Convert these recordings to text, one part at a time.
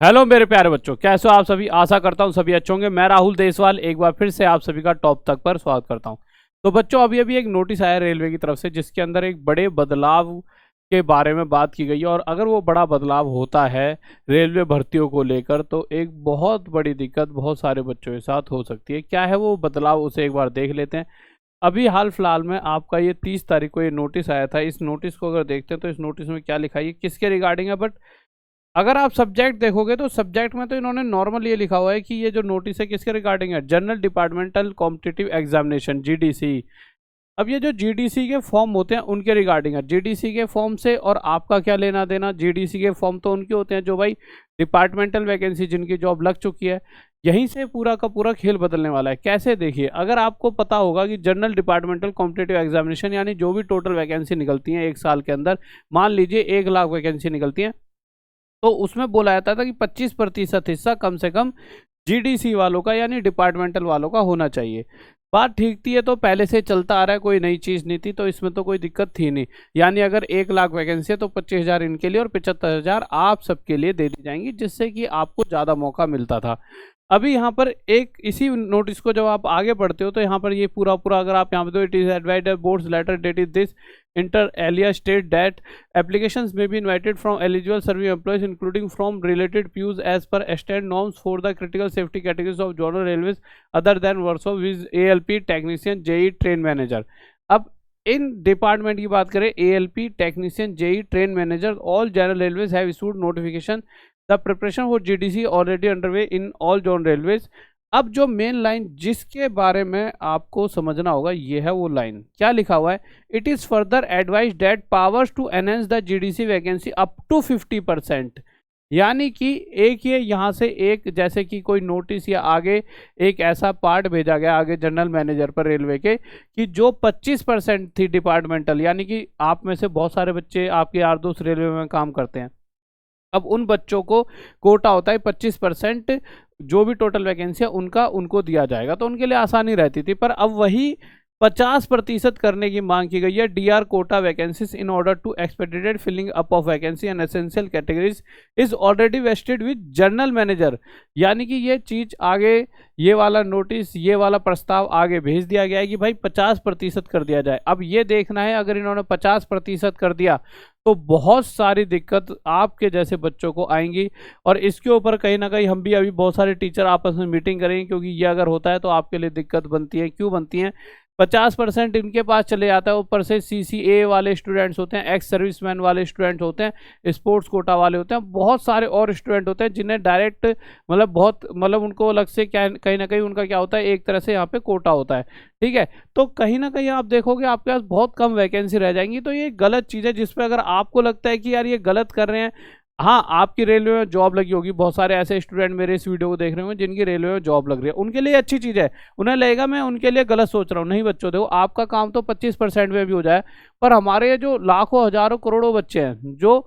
Hello मेरे प्यारे बच्चों, कैसे हो आप सभी। आशा करता हूँ सभी अच्छे होंगे। मैं राहुल देसवाल एक बार फिर से आप सभी का टॉप तक पर स्वागत करता हूँ। तो बच्चों, अभी अभी एक नोटिस आया रेलवे की तरफ से, जिसके अंदर एक बड़े बदलाव के बारे में बात की गई है। और अगर वो बड़ा बदलाव होता है रेलवे भर्तियों को लेकर, तो एक बहुत बड़ी दिक्कत बहुत सारे बच्चों के साथ हो सकती है। क्या है वो बदलाव, उसे एक बार देख लेते हैं। अभी हाल फिलहाल में आपका ये 30 तारीख को ये नोटिस आया था। इस नोटिस को अगर देखते हैं तो इस नोटिस में क्या लिखा है, ये किसके रिगार्डिंग है। बट अगर आप सब्जेक्ट देखोगे तो सब्जेक्ट में तो इन्होंने नॉर्मल ये लिखा हुआ है कि ये जो नोटिस है किसके रिगार्डिंग है, general departmental competitive examination GDC. अब ये जो जीडीसी के फॉर्म होते हैं उनके रिगार्डिंग है। जीडीसी के फॉर्म से और आपका क्या लेना देना। जीडीसी के फॉर्म तो उनके होते हैं जो भाई डिपार्टमेंटल वैकेंसी जिनकी जॉब लग चुकी है। यहीं से पूरा का पूरा खेल बदलने वाला है। कैसे, देखिए, अगर आपको पता होगा कि जनरल डिपार्टमेंटल कॉम्पिटिटिव एग्जामिनेशन यानी जो भी टोटल वैकेंसी निकलती हैं एक साल के अंदर, मान लीजिए 1 लाख वैकेंसी निकलती हैं, तो उसमें बोला जाता था कि 25% हिस्सा कम से कम जीडीसी वालों का यानी डिपार्टमेंटल वालों का होना चाहिए। बात ठीक थी, है तो पहले से चलता आ रहा है, कोई नई चीज़ नहीं थी, तो इसमें तो कोई दिक्कत थी नहीं। यानी अगर 1 लाख वैकेंसी है तो 25,000 इनके लिए और 75,000 आप सबके लिए दे दी जाएंगी, जिससे कि आपको ज़्यादा मौका मिलता था। अभी यहाँ पर एक इसी नोटिस को जब आप आगे बढ़ते हो तो यहाँ पर ये पूरा पूरा अगर आप यहाँ पे, तो it is advisor board's letter dated this inter alia state that applications may be invited from eligible serving employees including from related pews as per extant norms for the critical safety categories of general railways other than Warsaw with ALP technician JE train manager। अब in department की बात करें, ALP technician JE train manager, all general railways have issued notification the preparation for GDC already underway in all zone railways. अब जो main line जिसके बारे में आपको समझना होगा, ये है वो लाइन। क्या लिखा हुआ है, it is further advised that powers to enhance the GDC vacancy up to 50%। यानी कि एक ये यहाँ से एक, जैसे कि कोई नोटिस या आगे एक ऐसा पार्ट भेजा गया आगे जनरल मैनेजर पर रेलवे के, कि जो 25% थी डिपार्टमेंटल, यानी कि आप में से बहुत सारे बच्चे आपके यार दोस्त रेलवे में काम करते हैं। अब उन बच्चों को कोटा होता है 25%, जो भी टोटल वैकेंसी है उनका उनको दिया जाएगा, तो उनके लिए आसानी रहती थी। पर अब वही 50% करने की मांग की गई है। DR quota vacancies in order to expedited filling up of vacancy and essential categories is already vested with general manager. यानी कि ये चीज आगे, ये वाला नोटिस, ये वाला प्रस्ताव आगे भेज दिया गया है कि भाई 50% कर दिया जाए। अब ये देखना है, अगर इन्होंने 50% कर दिया तो बहुत सारी दिक्कत आपके जैसे बच्चों को आएंगी। और इसके ऊपर कहीं ना कहीं हम भी अभी बहुत सारे टीचर आपस में मीटिंग करेंगे, क्योंकि ये अगर होता है तो आपके लिए दिक्कत बनती है। क्यों बनती है, 50% इनके पास चले जाता है, ऊपर से CCA वाले स्टूडेंट्स होते हैं, एक्स सर्विसमैन वाले स्टूडेंट्स होते हैं, स्पोर्ट्स कोटा वाले होते हैं, बहुत सारे और स्टूडेंट होते हैं जिन्हें डायरेक्ट मतलब उनको अलग से क्या, कहीं ना कहीं उनका क्या होता है, एक तरह से यहाँ पे कोटा होता है। ठीक है, तो कहीं ना कहीं आप देखोगे आपके पास बहुत कम वैकेंसी रह जाएंगी। तो ये गलत चीज़ है, जिसपे अगर आपको लगता है कि यार ये गलत कर रहे हैं, हाँ, आपकी रेलवे में जॉब लगी होगी, बहुत सारे ऐसे स्टूडेंट मेरे इस वीडियो को देख रहे होंगे जिनकी रेलवे में जॉब लग रही है, उनके लिए अच्छी चीज़ है। उन्हें लगेगा मैं उनके लिए गलत सोच रहा हूँ। नहीं बच्चों, देखो, आपका काम तो 25% में भी हो जाए, पर हमारे जो लाखों हजारों करोड़ों बच्चे हैं जो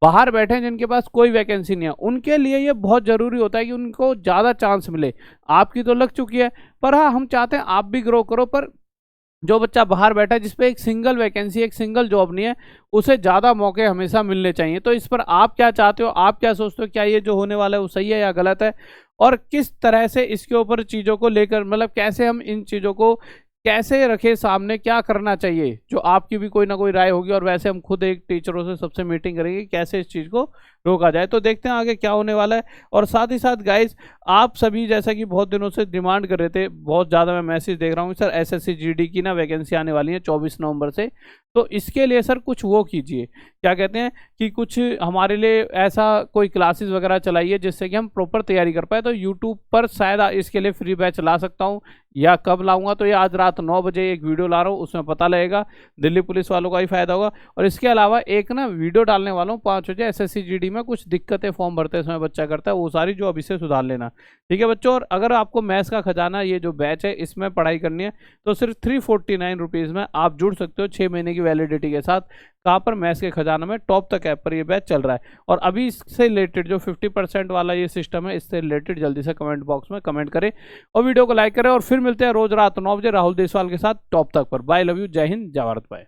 बाहर बैठे हैं, जिनके पास कोई वैकेंसी नहीं है, उनके लिए ये बहुत ज़रूरी होता है कि उनको ज़्यादा चांस मिले। आपकी तो लग चुकी है, पर हाँ, हम चाहते हैं आप भी ग्रो करो। पर जो बच्चा बाहर बैठा है, जिसपे एक सिंगल वैकेंसी, एक सिंगल जॉब नहीं है, उसे ज़्यादा मौके हमेशा मिलने चाहिए। तो इस पर आप क्या चाहते हो, आप क्या सोचते हो, क्या ये जो होने वाला है वो सही है या गलत है, और किस तरह से इसके ऊपर चीज़ों को लेकर, मतलब कैसे हम इन चीज़ों को कैसे रखे सामने, क्या करना चाहिए, जो आपकी भी कोई ना कोई राय होगी। और वैसे हम खुद एक टीचरों से सबसे मीटिंग करेंगे कैसे इस चीज़ को रोका जाए। तो देखते हैं आगे क्या होने वाला है। और साथ ही साथ गाइज, आप सभी जैसा कि बहुत दिनों से डिमांड कर रहे थे, बहुत ज़्यादा मैं मैसेज देख रहा हूँ, सर SSC GD की ना वैकेंसी आने वाली है 24 नवंबर से, तो इसके लिए सर कुछ वो कीजिए, क्या कहते हैं कि कुछ हमारे लिए ऐसा कोई क्लासेस वगैरह चलाइए जिससे कि हम प्रॉपर तैयारी कर पाए। तो यूट्यूब पर शायद इसके लिए फ्री बैच ला सकता हूँ, या कब लाऊंगा तो ये आज रात 9 बजे एक वीडियो ला रहा हूँ, उसमें पता लगेगा, दिल्ली पुलिस वालों का ही फायदा होगा। और इसके अलावा एक ना वीडियो डालने वाला हूँ 5 बजे, SSC GD में कुछ दिक्कतें फॉर्म भरते समय बच्चा करता है, वो सारी जो अभी से सुधार लेना। ठीक है बच्चों, और अगर आपको मैथ्स का खजाना ये जो बैच है इसमें पढ़ाई करनी है, तो सिर्फ 349 रुपीज़ में आप जुड़ सकते हो 6 महीने की वैलिडिटी के साथ। कहाँ पर, मैथ्स के खजाना में, टॉप तक ऐप पर ये बैच चल रहा है। और अभी इससे रिलेटेड जो 50% वाला ये सिस्टम है, इससे रिलेटेड जल्दी से कमेंट बॉक्स में कमेंट करें और वीडियो को लाइक करें। और फिर मिलते हैं रोज रात 9 बजे राहुल देसवाल के साथ टॉप तक पर। बाय, लव यू, जय हिंद, जय भारत, बाय।